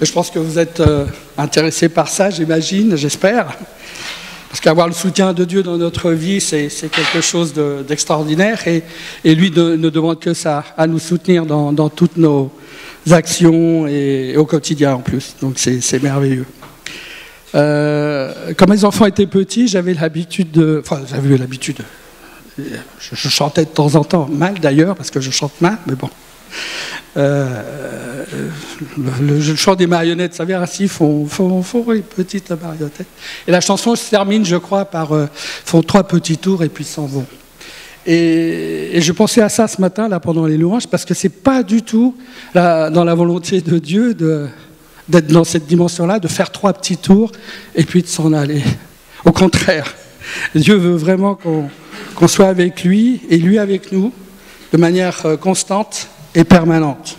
Je pense que vous êtes intéressés par ça, j'imagine, j'espère. Parce qu'avoir le soutien de Dieu dans notre vie, c'est quelque chose d'extraordinaire. Et lui ne demande que ça, à nous soutenir dans toutes nos actions et au quotidien en plus. Donc c'est merveilleux. Quand mes enfants étaient petits, j'avais l'habitude je chantais de temps en temps, mal d'ailleurs, parce que je chante mal, mais bon. Le chant des marionnettes, ça vient ainsi, font les petites marionnettes. Et la chanson se termine, je crois, par font 3 petits tours et puis s'en vont. Et je pensais à ça ce matin, là, pendant les louanges, parce que c'est pas du tout dans la volonté de Dieu d'être dans cette dimension-là, de faire 3 petits tours et puis de s'en aller. Au contraire, Dieu veut vraiment qu'on soit avec lui et lui avec nous, de manière constante et permanente.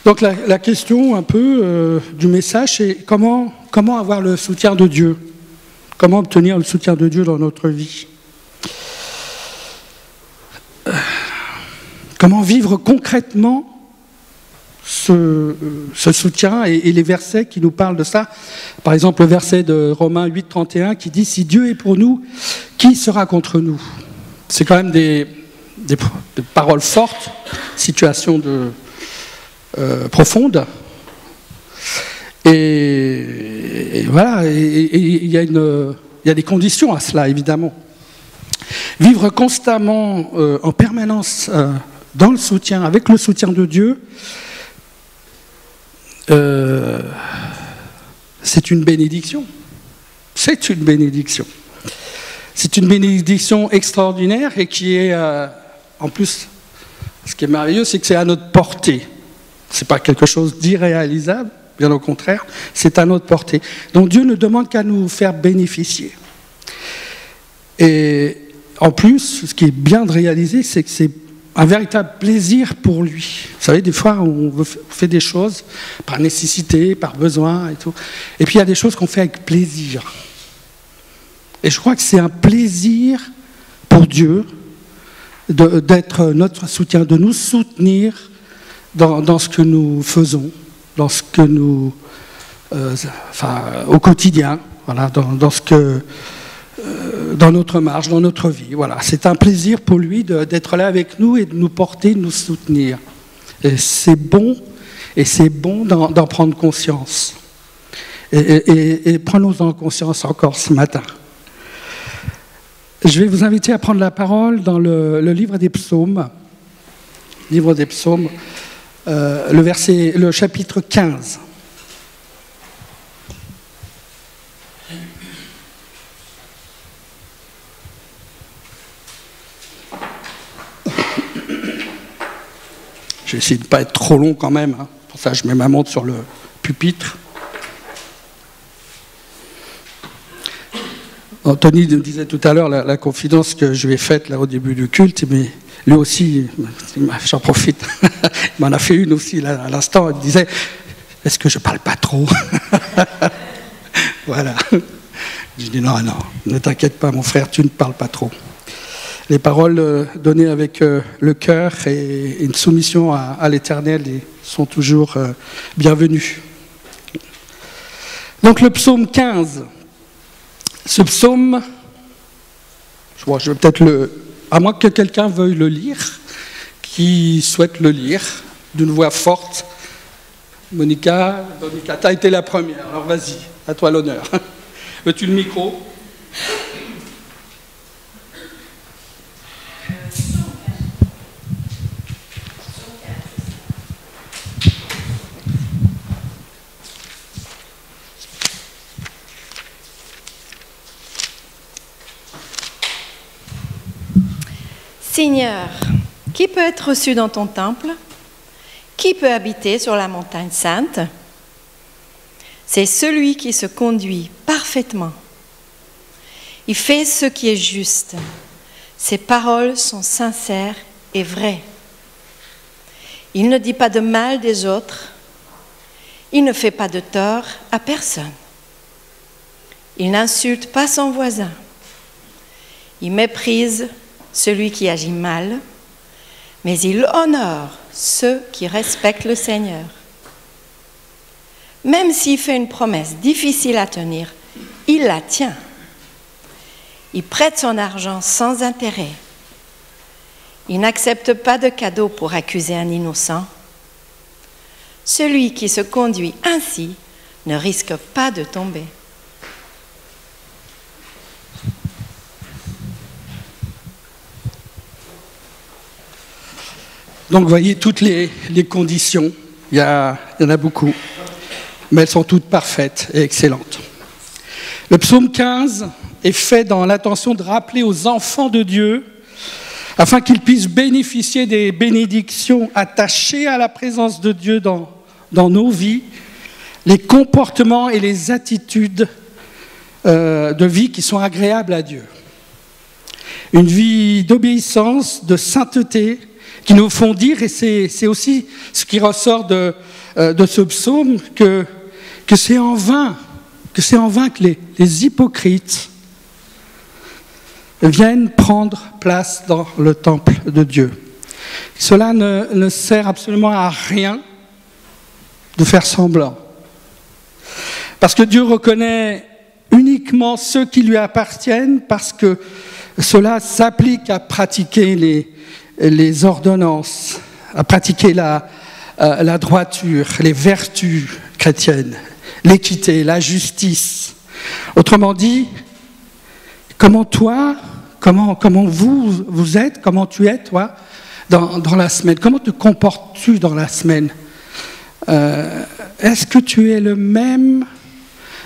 Donc la question un peu du message, c'est comment avoir le soutien de Dieu? Comment obtenir le soutien de Dieu dans notre vie? Comment vivre concrètement ce soutien et les versets qui nous parlent de ça? Par exemple, le verset de Romains 8, 31 qui dit « Si Dieu est pour nous, qui sera contre nous ?» C'est quand même des paroles fortes, situation profonde. Et voilà, il y a des conditions à cela, évidemment. Vivre constamment, en permanence, dans le soutien, avec le soutien de Dieu, c'est une bénédiction. C'est une bénédiction. C'est une bénédiction extraordinaire et qui est, en plus, ce qui est merveilleux, c'est que c'est à notre portée. Ce n'est pas quelque chose d'irréalisable, bien au contraire, c'est à notre portée. Donc Dieu ne demande qu'à nous faire bénéficier. Et en plus, ce qui est bien de réaliser, c'est que c'est un véritable plaisir pour lui. Vous savez, des fois, on fait des choses par nécessité, par besoin et tout. Et puis il y a des choses qu'on fait avec plaisir. Et je crois que c'est un plaisir pour Dieu d'être notre soutien, de nous soutenir dans ce que nous faisons, dans ce que nous, au quotidien, voilà, dans notre marche, dans notre vie. Voilà, c'est un plaisir pour lui d'être là avec nous et de nous porter, de nous soutenir. Et c'est bon d'en prendre conscience. Et prenons-en conscience encore ce matin. Je vais vous inviter à prendre la parole dans le livre des psaumes. Livre des psaumes, le chapitre 15. Je vais essayer de ne pas être trop long quand même. Hein. Pour ça, je mets ma montre sur le pupitre. Anthony nous disait tout à l'heure la confidence que je lui ai faite là, au début du culte, mais lui aussi, j'en profite, il m'en a fait une aussi là, à l'instant, il me disait « Est-ce que je ne parle pas trop ?» Voilà. Je dis « Non, ne t'inquiète pas mon frère, tu ne parles pas trop. » Les paroles données avec le cœur et une soumission à l'Éternel sont toujours bienvenues. Donc le psaume 15. Ce psaume, je vais peut-être à moins que quelqu'un veuille le lire, qui souhaite le lire, d'une voix forte. Monica, tu as été la première, alors vas-y, à toi l'honneur. Veux-tu le micro ? Seigneur, qui peut être reçu dans ton temple? Qui peut habiter sur la montagne sainte? C'est celui qui se conduit parfaitement. Il fait ce qui est juste. Ses paroles sont sincères et vraies. Il ne dit pas de mal des autres. Il ne fait pas de tort à personne. Il n'insulte pas son voisin. Il méprise celui qui agit mal, mais il honore ceux qui respectent le Seigneur. Même s'il fait une promesse difficile à tenir, il la tient. Il prête son argent sans intérêt. Il n'accepte pas de cadeaux pour accuser un innocent. Celui qui se conduit ainsi ne risque pas de tomber. Donc vous voyez toutes les conditions, il y en a beaucoup, mais elles sont toutes parfaites et excellentes. Le psaume 15 est fait dans l'intention de rappeler aux enfants de Dieu, afin qu'ils puissent bénéficier des bénédictions attachées à la présence de Dieu dans nos vies, les comportements et les attitudes de vie qui sont agréables à Dieu. Une vie d'obéissance, de sainteté, qui nous font dire, et c'est aussi ce qui ressort de ce psaume, que c'est en vain que les hypocrites viennent prendre place dans le temple de Dieu. Cela ne sert absolument à rien de faire semblant. Parce que Dieu reconnaît uniquement ceux qui lui appartiennent, parce que cela s'applique à pratiquer les ordonnances, à pratiquer la droiture, les vertus chrétiennes, l'équité, la justice. Autrement dit, comment vous êtes, comment tu es, toi, dans la semaine? Comment te comportes-tu dans la semaine? Est-ce que tu es le même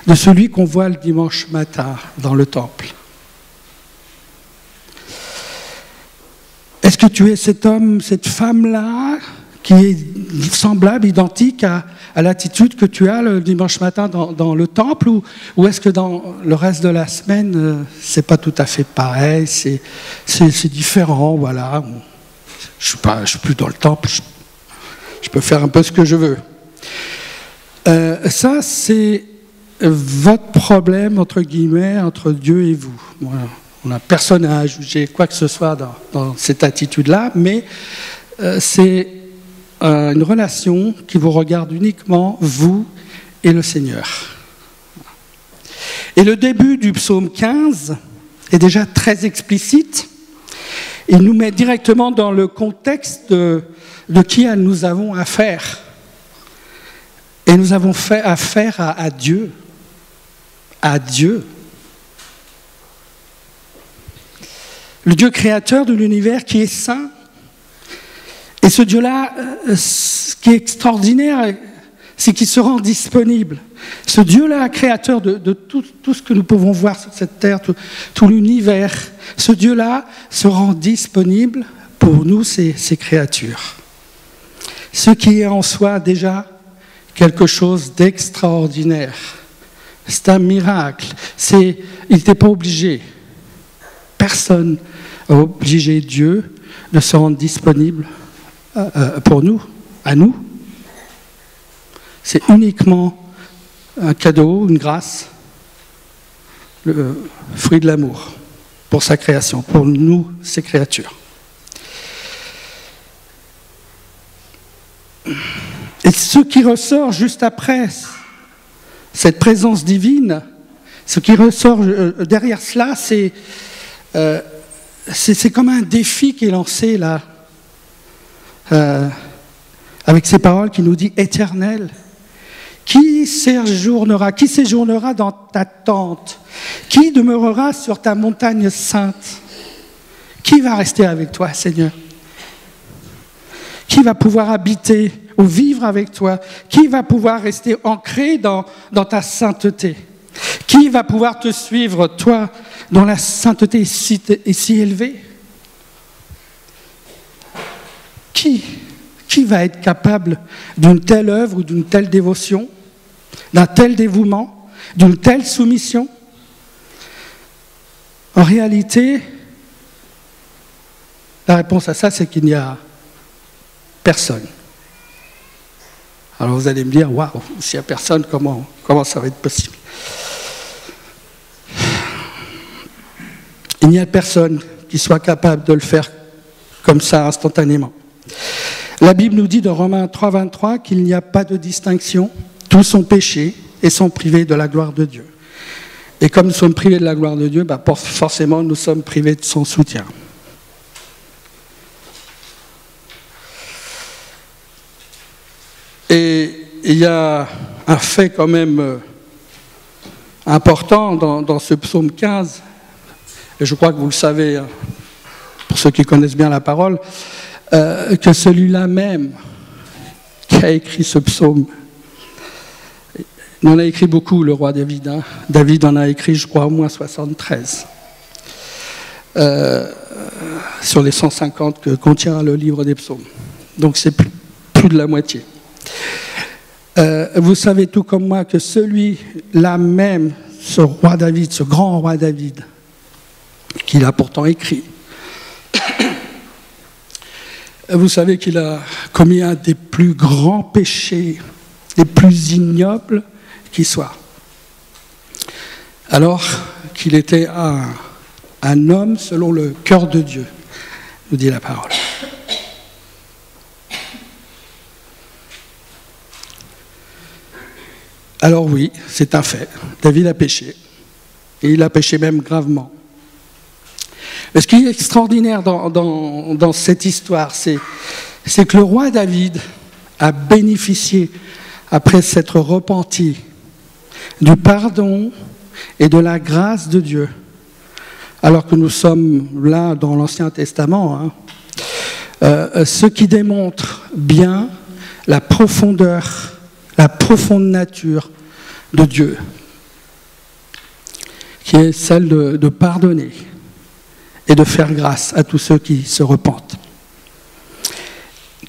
de celui qu'on voit le dimanche matin dans le temple? Est-ce que tu es cet homme, cette femme-là, qui est semblable, identique à l'attitude que tu as le dimanche matin dans le temple, ou est-ce que dans le reste de la semaine, c'est pas tout à fait pareil, c'est différent, voilà. Je suis plus dans le temple, je peux faire un peu ce que je veux. Ça, c'est votre problème, entre guillemets, entre Dieu et vous. Voilà. On n'a personne à juger quoi que ce soit dans cette attitude-là, mais c'est une relation qui vous regarde uniquement, vous et le Seigneur. Et le début du psaume 15 est déjà très explicite. Il nous met directement dans le contexte de qui nous avons affaire. Et nous avons fait affaire à Dieu. À Dieu. Le Dieu créateur de l'univers qui est saint. Et ce Dieu-là, ce qui est extraordinaire, c'est qu'il se rend disponible. Ce Dieu-là, créateur de tout ce que nous pouvons voir sur cette terre, tout l'univers, ce Dieu-là se rend disponible pour nous, ses créatures. Ce qui est en soi déjà quelque chose d'extraordinaire. C'est un miracle. Il n'était pas obligé. Personne n'a obligé Dieu de se rendre disponible pour nous, à nous. C'est uniquement un cadeau, une grâce, le fruit de l'amour pour sa création, pour nous, ses créatures. Et ce qui ressort juste après cette présence divine, ce qui ressort derrière cela, c'est comme un défi qui est lancé là, avec ces paroles qui nous dit « Éternel, qui séjournera dans ta tente? Qui demeurera sur ta montagne sainte? Qui va rester avec toi, Seigneur? Qui va pouvoir habiter ou vivre avec toi? Qui va pouvoir rester ancré dans ta sainteté? Qui va pouvoir te suivre, toi, dont la sainteté est si élevée? Qui va être capable d'une telle œuvre ou d'une telle dévotion, d'un tel dévouement, d'une telle soumission? En réalité, la réponse à ça, c'est qu'il n'y a personne. Alors vous allez me dire, waouh, s'il n'y a personne, comment ça va être possible? Il n'y a personne qui soit capable de le faire comme ça instantanément. La Bible nous dit dans Romains 3, 23 qu'il n'y a pas de distinction, tous sont péchés et sont privés de la gloire de Dieu. Et comme nous sommes privés de la gloire de Dieu, forcément nous sommes privés de son soutien. Et il y a un fait quand même important dans ce psaume 15, et je crois que vous le savez, pour ceux qui connaissent bien la parole, que celui-là même qui a écrit ce psaume, il en a écrit beaucoup, le roi David. David en a écrit, je crois, au moins 73. Sur les 150 que contient le livre des psaumes. Donc c'est plus de la moitié. Vous savez tout comme moi que celui-là même, ce roi David, ce grand roi David, qu'il a pourtant écrit, vous savez qu'il a commis un des plus grands péchés, des plus ignobles qui soit. Alors qu'il était un homme selon le cœur de Dieu, nous dit la parole. Alors oui, c'est un fait. David a péché. Et il a péché même gravement. Mais ce qui est extraordinaire dans cette histoire, c'est que le roi David a bénéficié, après s'être repenti, du pardon et de la grâce de Dieu. Alors que nous sommes là dans l'Ancien Testament, ce qui démontre bien la profondeur, la profonde nature de Dieu, qui est celle de pardonner et de faire grâce à tous ceux qui se repentent.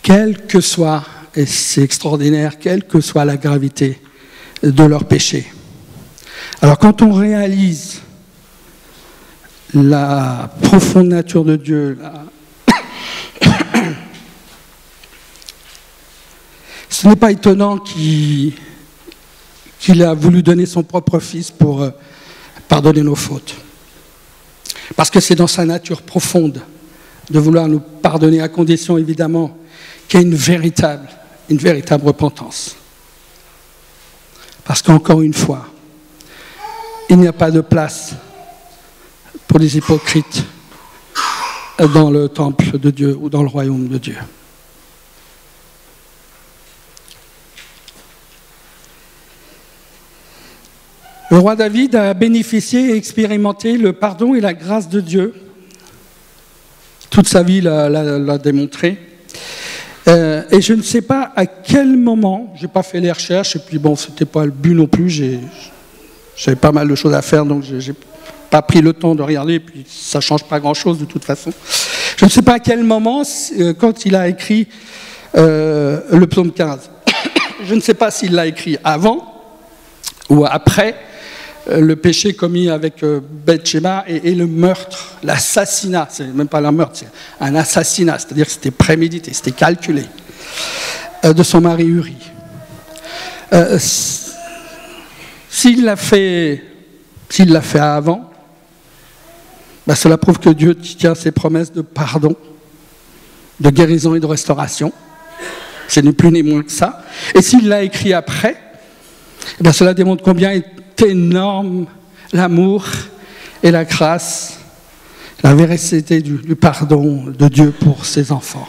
Quel que soit, et c'est extraordinaire, quelle que soit la gravité de leur péché. Alors quand on réalise la profonde nature de Dieu, ce n'est pas étonnant qu'il a voulu donner son propre fils pour pardonner nos fautes. Parce que c'est dans sa nature profonde de vouloir nous pardonner, à condition évidemment qu'il y ait une véritable repentance. Parce qu'encore une fois, il n'y a pas de place pour les hypocrites dans le temple de Dieu ou dans le royaume de Dieu. Le roi David a bénéficié et expérimenté le pardon et la grâce de Dieu. Toute sa vie l'a démontré. Et je ne sais pas à quel moment, je n'ai pas fait les recherches, et puis bon, ce n'était pas le but non plus, j'avais pas mal de choses à faire, donc je n'ai pas pris le temps de regarder, et puis ça ne change pas grand-chose de toute façon. Je ne sais pas à quel moment, quand il a écrit le psaume 15, je ne sais pas s'il l'a écrit avant ou après le péché commis avec Bathsheba et le meurtre, l'assassinat, c'est même pas un meurtre, c'est un assassinat, c'est-à-dire que c'était prémédité, c'était calculé, de son mari Uri. S'il l'a fait avant, cela prouve que Dieu tient ses promesses de pardon, de guérison et de restauration. C'est ni plus ni moins que ça. Et s'il l'a écrit après, cela démontre combien est énorme l'amour et la grâce, la véracité du pardon de Dieu pour ses enfants.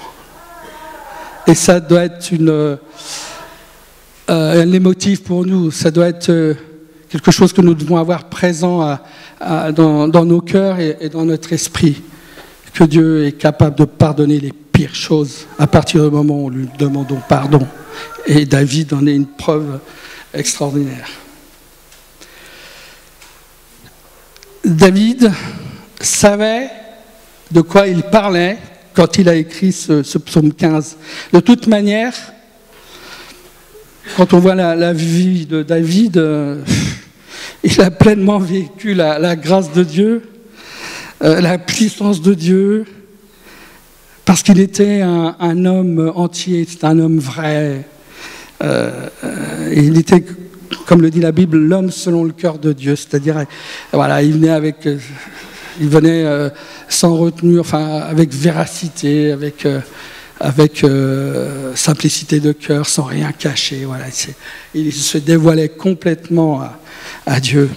Et ça doit être un émotif pour nous, ça doit être quelque chose que nous devons avoir présent dans nos cœurs et dans notre esprit, que Dieu est capable de pardonner les pires choses à partir du moment où nous lui demandons pardon. Et David en est une preuve extraordinaire. David savait de quoi il parlait quand il a écrit ce psaume 15. De toute manière, quand on voit la vie de David, il a pleinement vécu la grâce de Dieu, la puissance de Dieu, parce qu'il était un homme entier, c'était un homme vrai. Il était, comme le dit la Bible, l'homme selon le cœur de Dieu, c'est-à-dire, voilà, il venait sans retenue, enfin, avec véracité, avec avec simplicité de cœur, sans rien cacher. Voilà, il se dévoilait complètement à Dieu.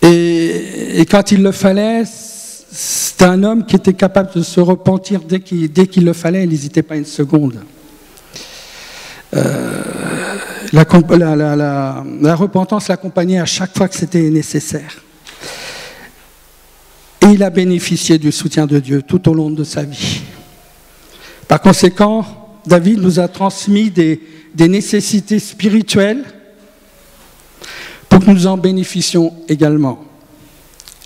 Et quand il le fallait, c'était un homme qui était capable de se repentir dès qu'il le fallait, il n'hésitait pas une seconde. La repentance l'accompagnait à chaque fois que c'était nécessaire. Et il a bénéficié du soutien de Dieu tout au long de sa vie. Par conséquent, David nous a transmis des nécessités spirituelles pour que nous en bénéficions également.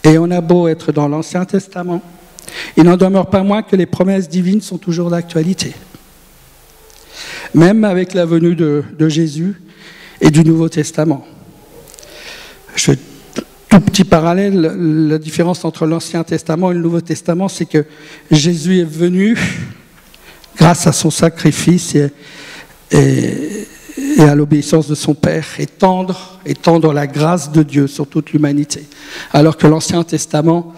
Et on a beau être dans l'Ancien Testament, il n'en demeure pas moins que les promesses divines sont toujours d'actualité. Même avec la venue de Jésus et du Nouveau Testament. Tout petit parallèle, la différence entre l'Ancien Testament et le Nouveau Testament, c'est que Jésus est venu grâce à son sacrifice et à l'obéissance de son Père, étendre la grâce de Dieu sur toute l'humanité. Alors que l'Ancien Testament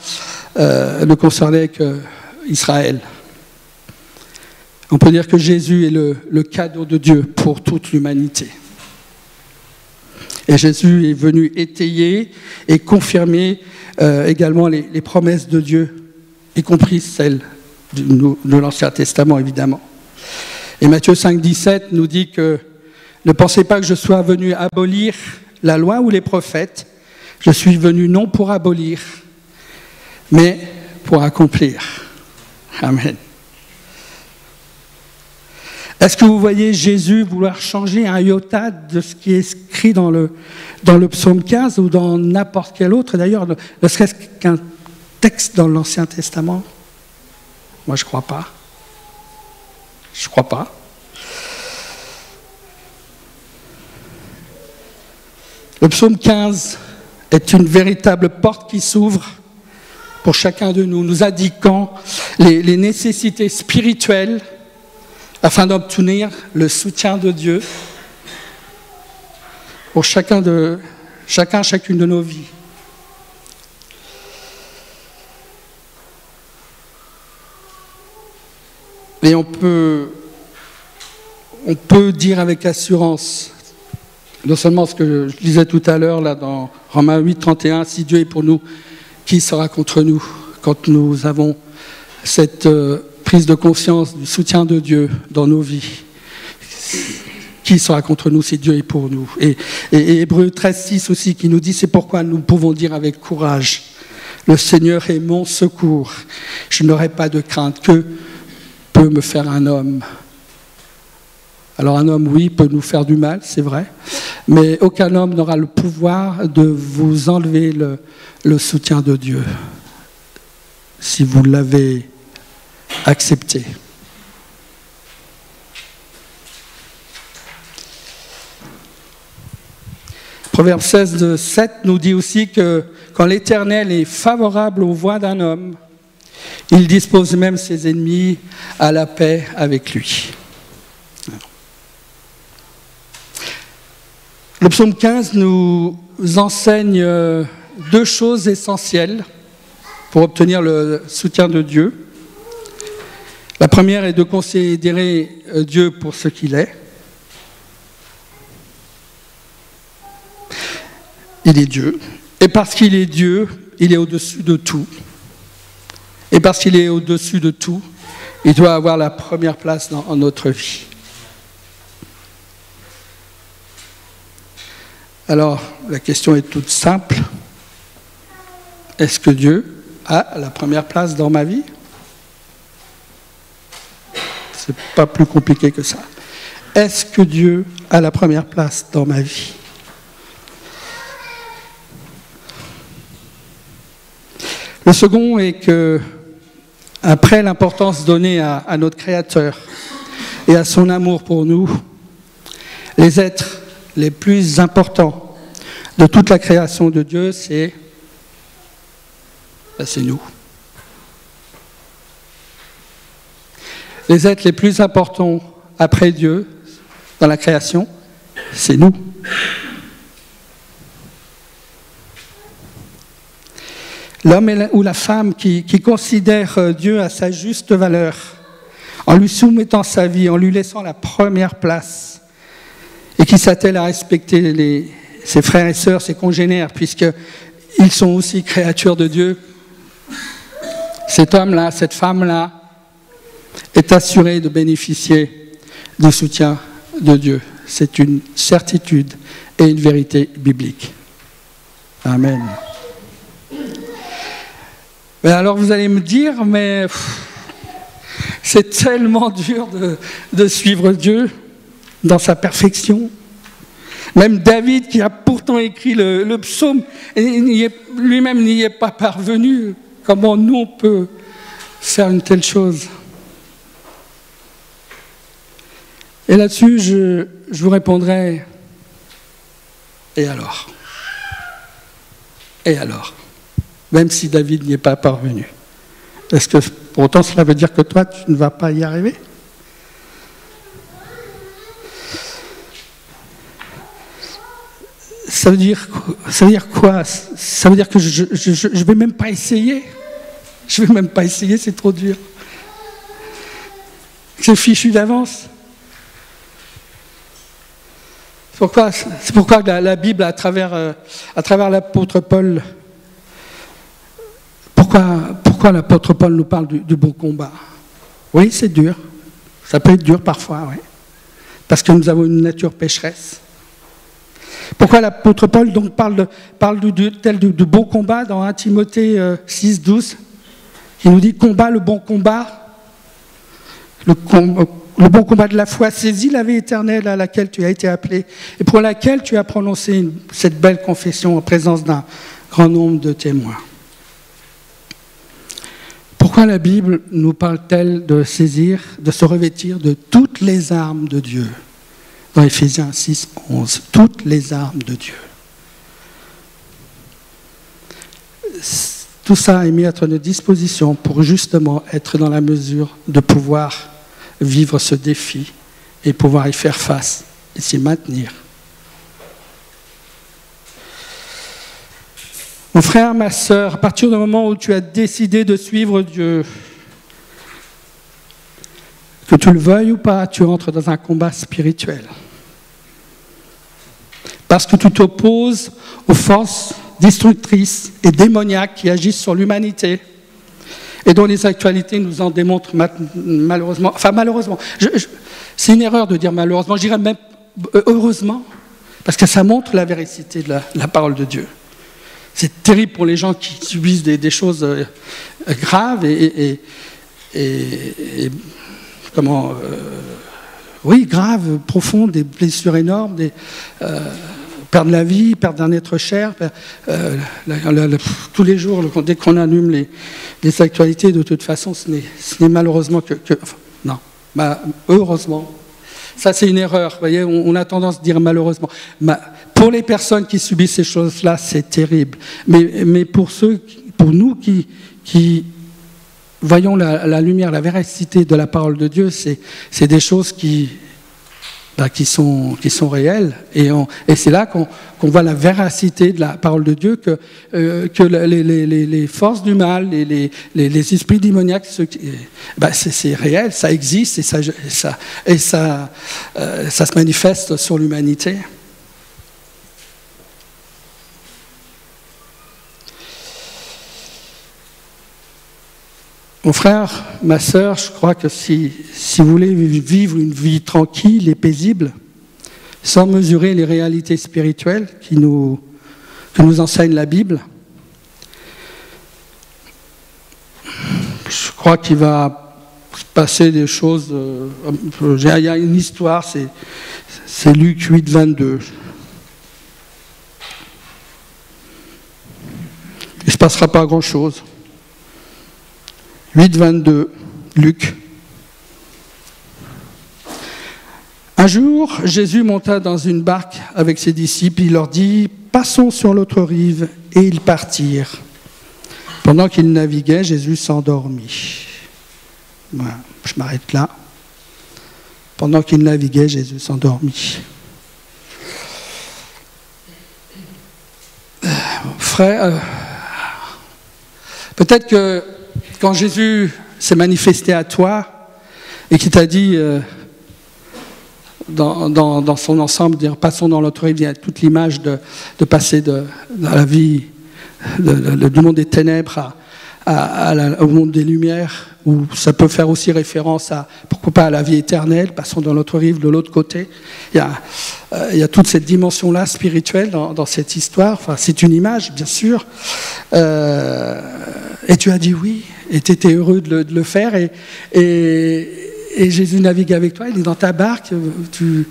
ne concernait qu'Israël. On peut dire que Jésus est le cadeau de Dieu pour toute l'humanité. Et Jésus est venu étayer et confirmer également les promesses de Dieu, y compris celles de l'Ancien Testament, évidemment. Et Matthieu 5, 17 nous dit que ne pensez pas que je sois venu abolir la loi ou les prophètes. Je suis venu non pour abolir, mais pour accomplir. Amen. Est-ce que vous voyez Jésus vouloir changer un iota de ce qui est écrit dans le psaume 15 ou dans n'importe quel autre, d'ailleurs, ne serait-ce qu'un texte dans l'Ancien Testament? Moi, je ne crois pas. Je ne crois pas. Le psaume 15 est une véritable porte qui s'ouvre pour chacun de nous, nous indiquant les nécessités spirituelles afin d'obtenir le soutien de Dieu pour chacune de nos vies. Et on peut dire avec assurance, non seulement ce que je disais tout à l'heure là dans Romains 8, 31, si Dieu est pour nous, qui sera contre nous? Quand nous avons cette prise de conscience du soutien de Dieu dans nos vies, qui sera contre nous si Dieu est pour nous? Et Hébreux 13, 6 aussi qui nous dit, c'est pourquoi nous pouvons dire avec courage, le Seigneur est mon secours, je n'aurai pas de crainte. Que peut me faire un homme? Alors un homme, oui, peut nous faire du mal, c'est vrai, mais aucun homme n'aura le pouvoir de vous enlever le soutien de Dieu, si vous l'avez accepté. Proverbe 16, 7 nous dit aussi que quand l'Éternel est favorable aux voies d'un homme, il dispose même ses ennemis à la paix avec lui. Le psaume 15 nous enseigne deux choses essentielles pour obtenir le soutien de Dieu. La première est de considérer Dieu pour ce qu'il est. Il est Dieu. Et parce qu'il est Dieu, il est au-dessus de tout. Et parce qu'il est au-dessus de tout, il doit avoir la première place dans notre vie. Alors, la question est toute simple. Est-ce que Dieu a la première place dans ma vie? C'est pas plus compliqué que ça. Est-ce que Dieu a la première place dans ma vie? Le second est que, après l'importance donnée à notre Créateur et à son amour pour nous, les êtres les plus importants de toute la création de Dieu, c'est nous. Les êtres les plus importants après Dieu dans la création, c'est nous. L'homme ou la femme qui considère Dieu à sa juste valeur, en lui soumettant sa vie, en lui laissant la première place, et qui s'attelle à respecter ses frères et sœurs, ses congénères, puisqu'ils sont aussi créatures de Dieu, cet homme-là, cette femme-là, est assuré de bénéficier du soutien de Dieu. C'est une certitude et une vérité biblique. Amen. Mais alors vous allez me dire, mais c'est tellement dur de suivre Dieu dans sa perfection. Même David, qui a pourtant écrit le psaume, lui-même n'y est pas parvenu. Comment nous, on peut faire une telle chose? Et là-dessus, je vous répondrai, et alors? Et alors? Même si David n'y est pas parvenu. Est-ce que pour autant cela veut dire que toi, tu ne vas pas y arriver? Ça veut dire quoi? Ça veut dire que je ne vais même pas essayer? Je ne vais même pas essayer, c'est trop dur. C'est fichu d'avance. C'est pourquoi la Bible, à travers l'apôtre Paul, pourquoi l'apôtre Paul nous parle du bon combat? Oui, c'est dur. Ça peut être dur parfois, oui. Parce que nous avons une nature pécheresse. Pourquoi l'apôtre Paul donc parle du bon combat dans 1 Timothée 6, 12, qui nous dit « Combat le bon combat, le bon combat de la foi, saisis la vie éternelle à laquelle tu as été appelé et pour laquelle tu as prononcé cette belle confession en présence d'un grand nombre de témoins. » Pourquoi la Bible nous parle-t-elle de saisir, de se revêtir de toutes les armes de Dieu? Dans Éphésiens 6, 11, toutes les armes de Dieu. Tout ça est mis à notre disposition pour justement être dans la mesure de pouvoir vivre ce défi et pouvoir y faire face et s'y maintenir. Mon frère, ma sœur, à partir du moment où tu as décidé de suivre Dieu, que tu le veuilles ou pas, tu entres dans un combat spirituel. Parce que tu t'opposes aux forces destructrices et démoniaques qui agissent sur l'humanité et dont les actualités nous en démontrent malheureusement. Enfin, malheureusement. C'est une erreur de dire malheureusement. Je dirais même heureusement, parce que ça montre la véracité de la parole de Dieu. C'est terrible pour les gens qui subissent des choses graves et graves, profondes, des blessures énormes, perdre la vie, perdre un être cher, tous les jours, dès qu'on allume les actualités, de toute façon, ce n'est malheureusement heureusement. Ça, c'est une erreur. Vous voyez, on a tendance à dire malheureusement. Pour les personnes qui subissent ces choses-là, c'est terrible. Mais pour nous qui voyons la lumière, la véracité de la parole de Dieu, c'est des choses qui sont réelles. Et c'est là qu'on voit la véracité de la parole de Dieu, que les forces du mal, les esprits démoniaques, c'est réel, ça existe et ça se manifeste sur l'humanité. Mon frère, ma sœur, je crois que si vous voulez vivre une vie tranquille et paisible, sans mesurer les réalités spirituelles que nous enseigne la Bible, je crois qu'il va se passer des choses. Il y a une histoire, c'est Luc 8, 22. Il ne se passera pas grand-chose. 8, 22, Luc. Un jour, Jésus monta dans une barque avec ses disciples. Il leur dit « Passons sur l'autre rive » et ils partirent. Pendant qu'ils naviguaient, Jésus s'endormit. Voilà, je m'arrête là. Pendant qu'ils naviguaient, Jésus s'endormit. Frère, Peut-être que quand Jésus s'est manifesté à toi et qu'il t'a dit dans son ensemble, dire passons dans l'autre rive, il y a toute l'image de passer dans la vie du monde des ténèbres au monde des lumières, où ça peut faire aussi référence à, pourquoi pas, à la vie éternelle, passons dans l'autre rive, de l'autre côté. Il y a toute cette dimension-là spirituelle dans cette histoire. Enfin, c'est une image, bien sûr. Et tu as dit oui, et tu étais heureux de le faire, et Jésus navigue avec toi, il est dans ta barque, tu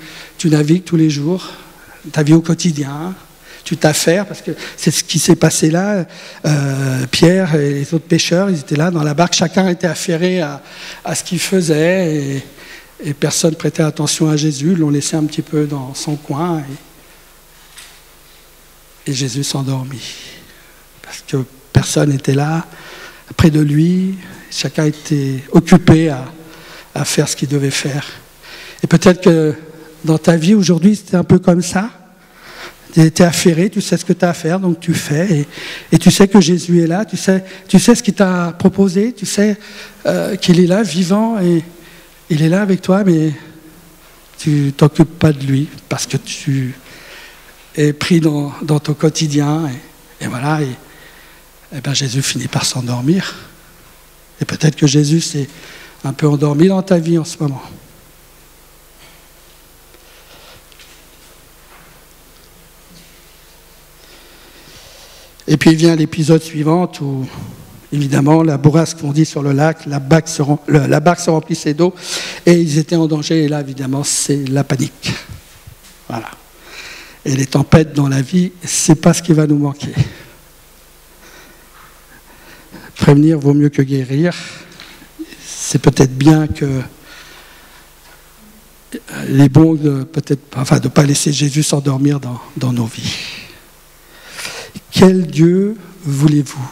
navigues tous les jours, ta vie au quotidien. Tu t'affaires, parce que c'est ce qui s'est passé là. Pierre et les autres pêcheurs, ils étaient là dans la barque, chacun était affairé à ce qu'il faisait, et personne ne prêtait attention à Jésus, ils l'ont laissé un petit peu dans son coin, et Jésus s'endormit. Parce que personne n'était là, près de lui, chacun était occupé à faire ce qu'il devait faire. Et peut-être que dans ta vie aujourd'hui, c'était un peu comme ça. Tu es affairé, tu sais ce que tu as à faire, donc tu fais, et tu sais que Jésus est là, tu sais ce qu'il t'a proposé, tu sais qu'il est là, vivant, et il est là avec toi, mais tu ne t'occupes pas de lui, parce que tu es pris dans ton quotidien, et voilà, et ben Jésus finit par s'endormir. Et peut-être que Jésus s'est un peu endormi dans ta vie en ce moment. Et puis vient l'épisode suivant où, évidemment, la bourrasque fondit sur le lac, la barque se remplissait d'eau et ils étaient en danger. Et là, évidemment, c'est la panique. Voilà. Et les tempêtes dans la vie, c'est pas ce qui va nous manquer. Prévenir vaut mieux que guérir. C'est peut-être bien que les bons de ne pas laisser Jésus s'endormir dans nos vies. Quel Dieu voulez-vous?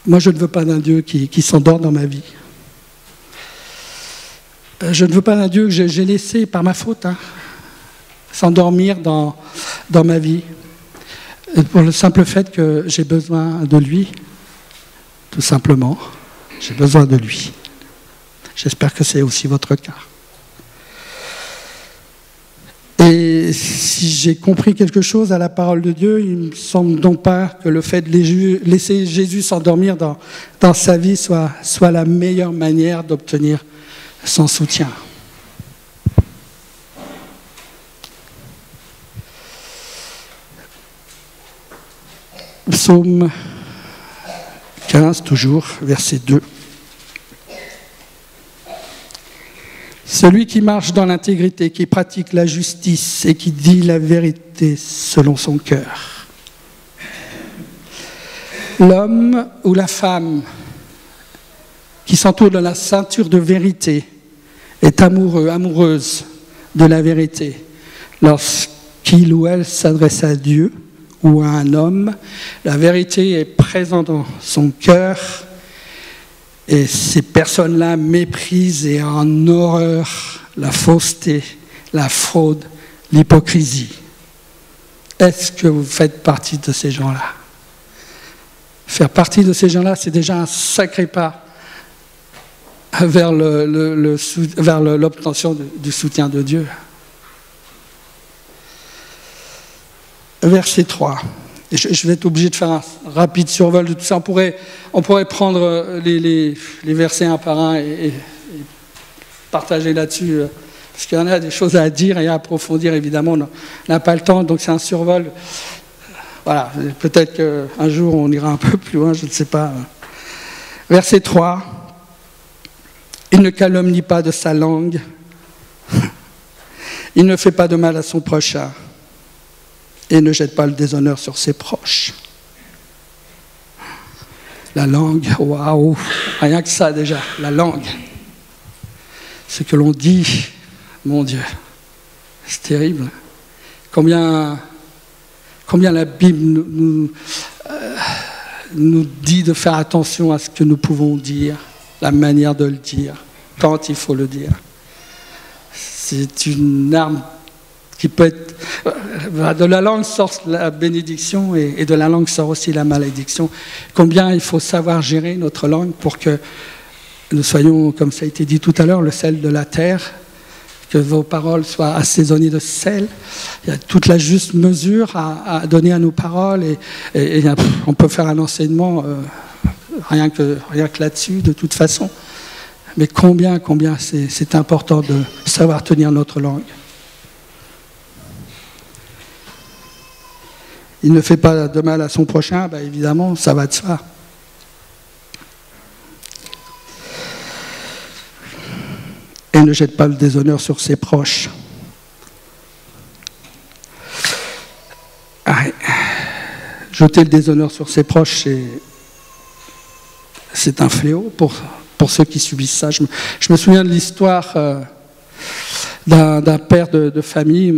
Moi, je ne veux pas d'un Dieu qui s'endort dans ma vie. Je ne veux pas d'un Dieu que j'ai laissé par ma faute s'endormir dans ma vie. Pour le simple fait que j'ai besoin de lui, tout simplement. J'ai besoin de lui. J'espère que c'est aussi votre cas. Et si j'ai compris quelque chose à la parole de Dieu, il ne me semble donc pas que le fait de laisser Jésus s'endormir dans sa vie soit la meilleure manière d'obtenir son soutien. Psaume 15, toujours, verset 2. Celui qui marche dans l'intégrité, qui pratique la justice et qui dit la vérité selon son cœur. L'homme ou la femme qui s'entoure de la ceinture de vérité est amoureuse de la vérité. Lorsqu'il ou elle s'adresse à Dieu ou à un homme, la vérité est présente dans son cœur. Et ces personnes-là méprisent et en horreur la fausseté, la fraude, l'hypocrisie. Est-ce que vous faites partie de ces gens-là? Faire partie de ces gens-là, c'est déjà un sacré pas vers l'obtention du soutien de Dieu. Verset 3. Je vais être obligé de faire un rapide survol de tout ça. On pourrait prendre les versets un par un et partager là-dessus, parce qu'il y en a des choses à dire et à approfondir, évidemment. On n'a pas le temps, donc c'est un survol. Voilà, peut-être qu'un jour on ira un peu plus loin, je ne sais pas. Verset 3. Il ne calomnie pas de sa langue. Il ne fait pas de mal à son prochain. Et ne jette pas le déshonneur sur ses proches. La langue, waouh, rien que ça déjà, la langue. Ce que l'on dit, mon Dieu, c'est terrible. Combien la Bible nous dit de faire attention à ce que nous pouvons dire, la manière de le dire, quand il faut le dire. C'est une arme qui peut être... De la langue sort la bénédiction et de la langue sort aussi la malédiction. Combien il faut savoir gérer notre langue pour que nous soyons, comme ça a été dit tout à l'heure, le sel de la terre, que vos paroles soient assaisonnées de sel. Il y a toute la juste mesure à donner à nos paroles et on peut faire un enseignement rien que là-dessus, de toute façon. Mais combien c'est important de savoir tenir notre langue. Il ne fait pas de mal à son prochain, ben évidemment, ça va de soi. Et ne jette pas le déshonneur sur ses proches. Jeter le déshonneur sur ses proches, c'est un fléau pour ceux qui subissent ça. Je me souviens de l'histoire d'un père de famille.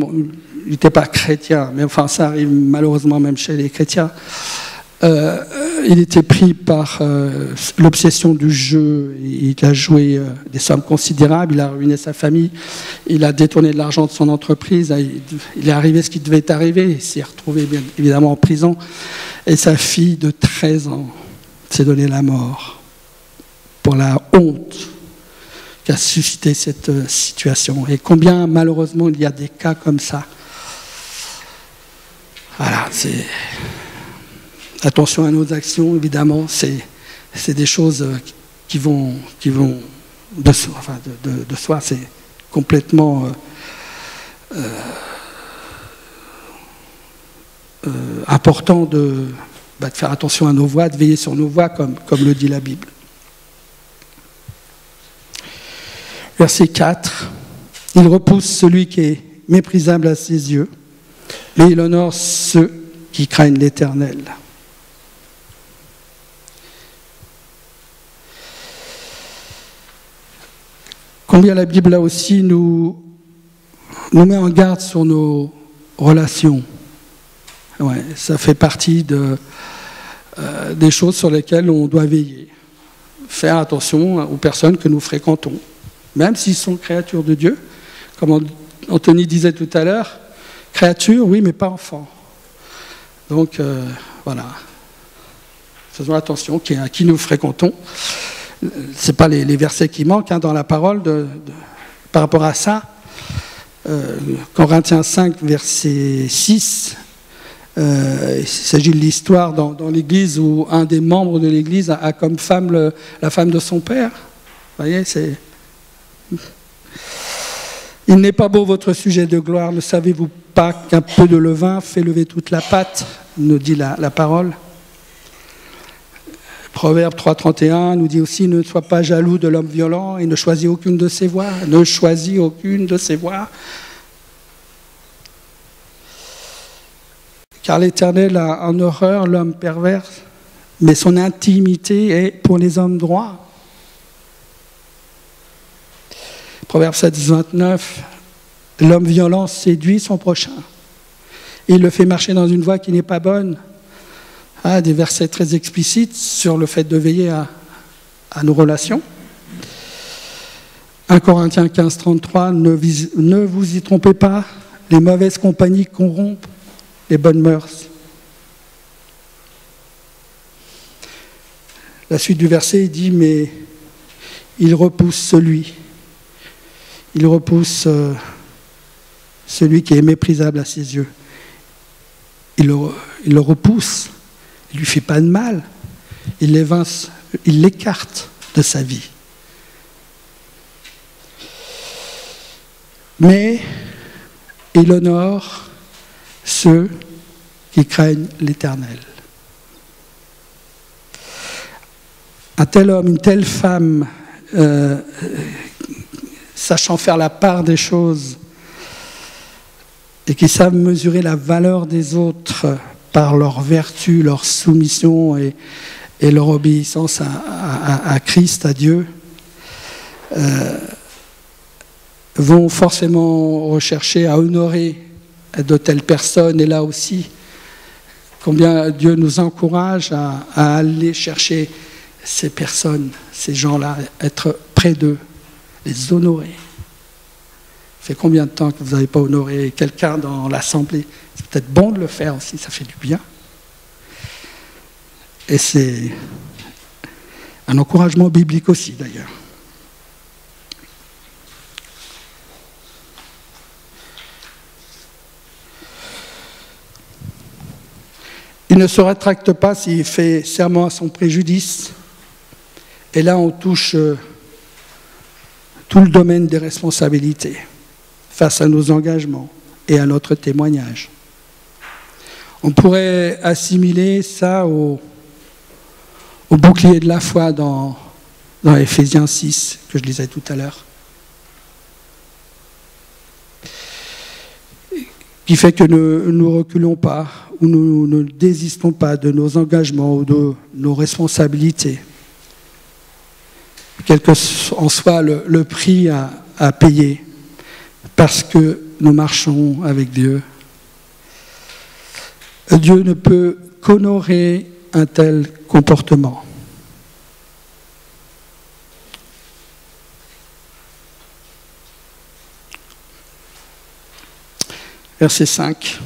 Il n'était pas chrétien, mais enfin ça arrive malheureusement même chez les chrétiens. Il était pris par l'obsession du jeu. Il a joué des sommes considérables, il a ruiné sa famille, il a détourné de l'argent de son entreprise, il est arrivé ce qui devait arriver, il s'est retrouvé bien évidemment en prison, et sa fille de 13 ans s'est donné la mort pour la honte qu'a suscité cette situation. Et combien malheureusement il y a des cas comme ça. Voilà, c'est... Attention à nos actions, évidemment, c'est des choses qui vont de soi, c'est complètement important de faire attention à nos voix, de veiller sur nos voix, comme le dit la Bible. Verset 4, « Il repousse celui qui est méprisable à ses yeux, mais il honore ceux qui craignent l'Éternel. » Combien la Bible, là aussi, nous met en garde sur nos relations. Ouais, ça fait partie des choses sur lesquelles on doit veiller. Faire attention aux personnes que nous fréquentons, même s'ils sont créatures de Dieu. Comme Anthony disait tout à l'heure, créatures, oui, mais pas enfants. Donc, voilà. Faisons attention à qui nous fréquentons. Ce n'est pas les versets qui manquent dans la parole par rapport à ça. Corinthiens 5, verset 6, il s'agit de l'histoire dans l'Église où un des membres de l'Église a comme femme la femme de son père. Vous voyez, c'est... Il n'est pas beau votre sujet de gloire, ne savez-vous pas qu'un peu de levain fait lever toute la pâte, nous dit la parole. Proverbe 3,31 nous dit aussi « Ne sois pas jaloux de l'homme violent et ne choisis aucune de ses voies. » Ne choisis aucune de ses voies. Car l'Éternel a en horreur l'homme pervers, mais son intimité est pour les hommes droits. Proverbe 7,29 l'homme violent séduit son prochain. Il le fait marcher dans une voie qui n'est pas bonne. Des versets très explicites sur le fait de veiller à nos relations. 1 Corinthiens 15,33 ne vous y trompez pas, les mauvaises compagnies corrompent les bonnes mœurs. La suite du verset dit, mais il repousse celui qui est méprisable à ses yeux. Il le repousse. Il ne lui fait pas de mal, il l'évince, il l'écarte de sa vie. Mais il honore ceux qui craignent l'Éternel. Un tel homme, une telle femme, sachant faire la part des choses et qui savent mesurer la valeur des autres par leur vertu, leur soumission et leur obéissance à Christ, à Dieu, vont forcément rechercher à honorer de telles personnes. Et là aussi, combien Dieu nous encourage à aller chercher ces personnes, ces gens-là, être près d'eux, les honorer, Ça fait combien de temps que vous n'avez pas honoré quelqu'un dans l'assemblée? C'est peut-être bon de le faire aussi, ça fait du bien. Et c'est un encouragement biblique aussi, d'ailleurs. Il ne se rétracte pas s'il fait serment à son préjudice. Et là, on touche tout le domaine des responsabilités face à nos engagements et à notre témoignage. On pourrait assimiler ça au bouclier de la foi dans Éphésiens 6, que je lisais tout à l'heure, qui fait que nous ne reculons pas ou nous ne désistons pas de nos engagements ou de nos responsabilités, quel que en soit le prix à payer, parce que nous marchons avec Dieu. Dieu ne peut qu'honorer un tel comportement. Verset 5.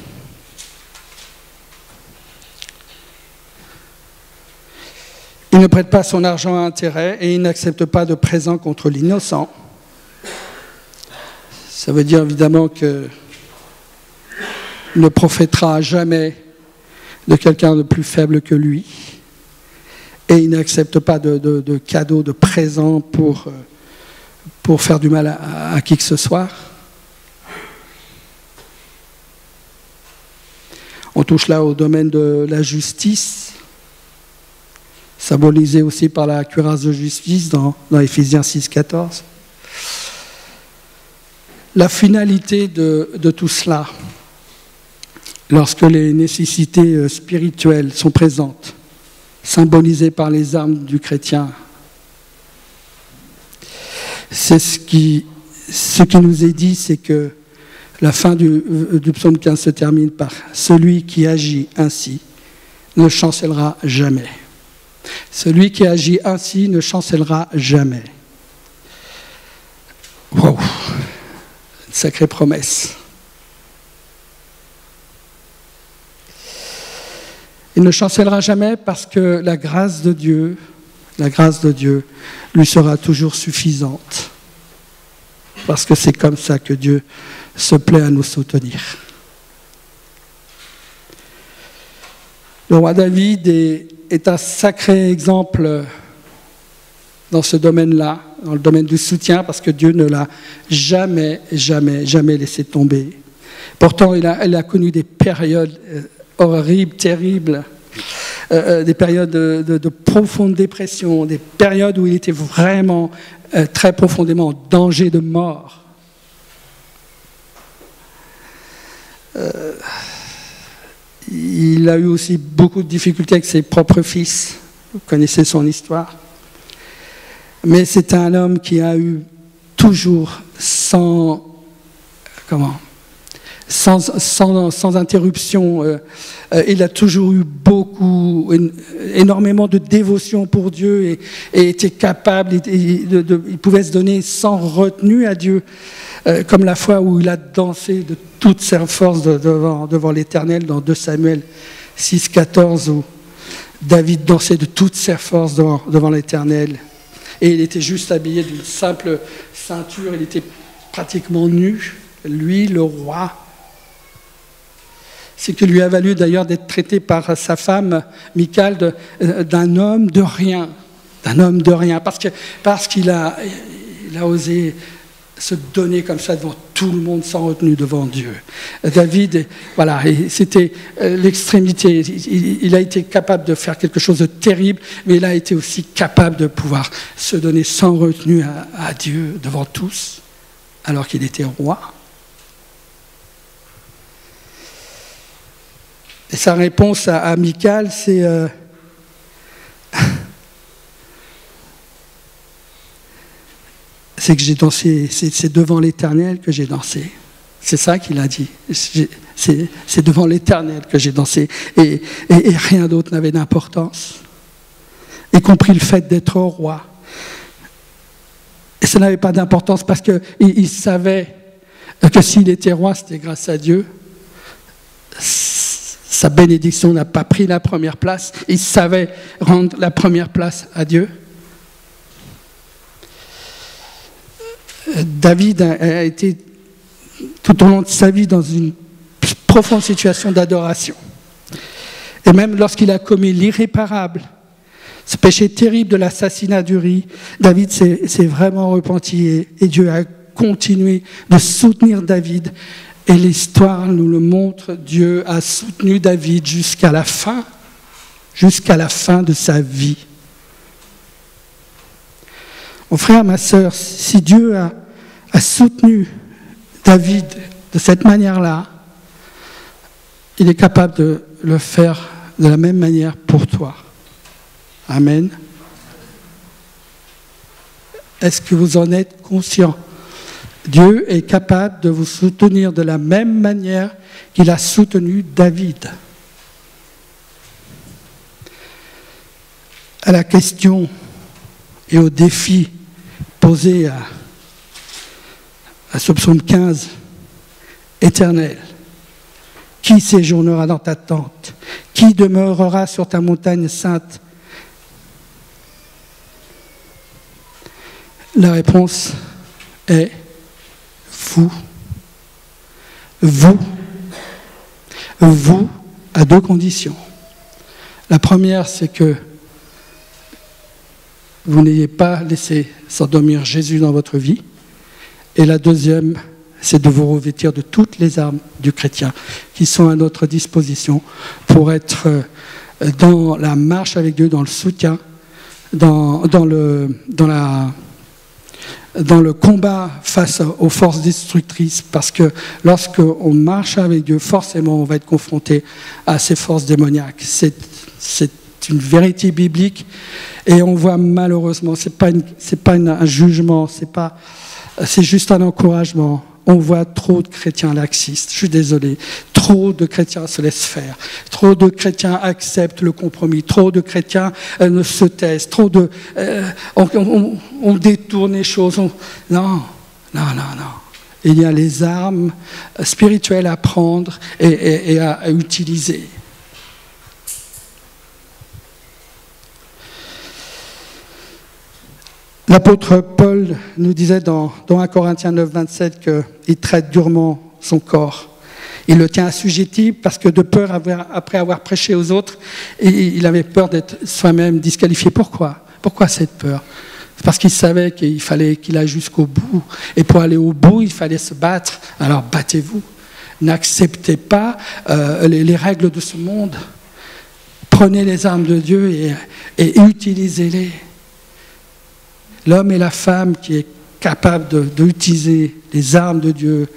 Il ne prête pas son argent à intérêt et il n'accepte pas de présent contre l'innocent. Ça veut dire évidemment qu'il ne profitera jamais de quelqu'un de plus faible que lui. Et il n'accepte pas de cadeaux, de présents pour faire du mal à qui que ce soit. On touche là au domaine de la justice, symbolisé aussi par la cuirasse de justice dans Éphésiens 6, 14. La finalité de tout cela, lorsque les nécessités spirituelles sont présentes, symbolisées par les armes du chrétien, c'est ce qui nous est dit, c'est que la fin du psaume 15 se termine par « Celui qui agit ainsi ne chancellera jamais ». Celui qui agit ainsi ne chancellera jamais. Wow, une sacrée promesse. Il ne chancellera jamais parce que la grâce de Dieu lui sera toujours suffisante. Parce que c'est comme ça que Dieu se plaît à nous soutenir. Le roi David est un sacré exemple dans ce domaine-là, dans le domaine du soutien, parce que Dieu ne l'a jamais laissé tomber. Pourtant, il a connu des périodes horribles, terribles, des périodes de profonde dépression, des périodes où il était vraiment très profondément en danger de mort. Il a eu aussi beaucoup de difficultés avec ses propres fils. Vous connaissez son histoire. Mais c'est un homme qui a eu toujours sans interruption. Il a toujours eu énormément de dévotion pour Dieu et était capable, il pouvait se donner sans retenue à Dieu, comme la fois où il a dansé de toute sa force devant l'Éternel dans 2 Samuel 6, 14, où David dansait de toute sa force devant l'Éternel. Et il était juste habillé d'une simple ceinture, il était pratiquement nu, lui, le roi. C'est que lui a valu d'ailleurs d'être traité par sa femme, Michal, d'un homme de rien. D'un homme de rien, parce qu'il a osé se donner comme ça devant tout le monde sans retenue devant Dieu. David, voilà, c'était l'extrémité. Il a été capable de faire quelque chose de terrible, mais il a été aussi capable de pouvoir se donner sans retenue à Dieu devant tous, alors qu'il était roi. Et sa réponse à Michal, c'est c'est que j'ai dansé, c'est devant l'Éternel que j'ai dansé. C'est ça qu'il a dit. C'est devant l'Éternel que j'ai dansé. Et rien d'autre n'avait d'importance. Y compris le fait d'être roi. Et ça n'avait pas d'importance parce qu'il savait que s'il était roi, c'était grâce à Dieu. Sa bénédiction n'a pas pris la première place. Il savait rendre la première place à Dieu. David a été tout au long de sa vie dans une profonde situation d'adoration. Et même lorsqu'il a commis l'irréparable, ce péché terrible de l'assassinat d'Uri, David s'est vraiment repenti et Dieu a continué de soutenir David. Et l'histoire nous le montre, Dieu a soutenu David jusqu'à la fin de sa vie. Mon frère, ma sœur, si Dieu a soutenu David de cette manière-là, il est capable de le faire de la même manière pour toi. Amen. Est-ce que vous en êtes conscient? Dieu est capable de vous soutenir de la même manière qu'il a soutenu David. À la question et au défi posé à ce psaume 15, Éternel, qui séjournera dans ta tente? Qui demeurera sur ta montagne sainte? La réponse est vous. Vous, à deux conditions. La première, c'est que vous n'ayez pas laissé s'endormir Jésus dans votre vie. Et la deuxième, c'est de vous revêtir de toutes les armes du chrétien qui sont à notre disposition pour être dans la marche avec Dieu, dans le soutien, dans le combat face aux forces destructrices, parce que lorsqu'on marche avec Dieu, forcément on va être confronté à ces forces démoniaques. C'est une vérité biblique et on voit malheureusement, c'est pas un jugement, c'est juste un encouragement. On voit trop de chrétiens laxistes, je suis désolé, trop de chrétiens se laissent faire, trop de chrétiens acceptent le compromis, trop de chrétiens ne se taisent, on détourne les choses. Non. Il y a les armes spirituelles à prendre et à utiliser. L'apôtre Paul nous disait dans 1 Corinthiens 9, 27 qu'il traite durement son corps. Il le tient assujetti parce que de peur, après avoir prêché aux autres, il avait peur d'être soi-même disqualifié. Pourquoi cette peur? C'est parce qu'il savait qu'il fallait qu'il aille jusqu'au bout. Et pour aller au bout, il fallait se battre. Alors battez-vous. N'acceptez pas les règles de ce monde. Prenez les armes de Dieu et utilisez-les. L'homme et la femme qui est capable d'utiliser les armes de Dieu,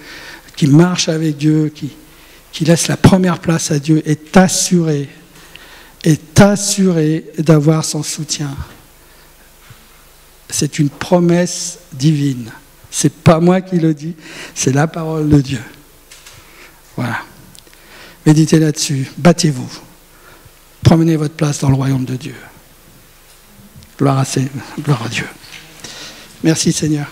qui marche avec Dieu, qui laisse la première place à Dieu, est assuré d'avoir son soutien. C'est une promesse divine. C'est pas moi qui le dis, c'est la parole de Dieu. Voilà. Méditez là-dessus, battez-vous. Promenez votre place dans le royaume de Dieu. Gloire à Dieu. Merci Seigneur.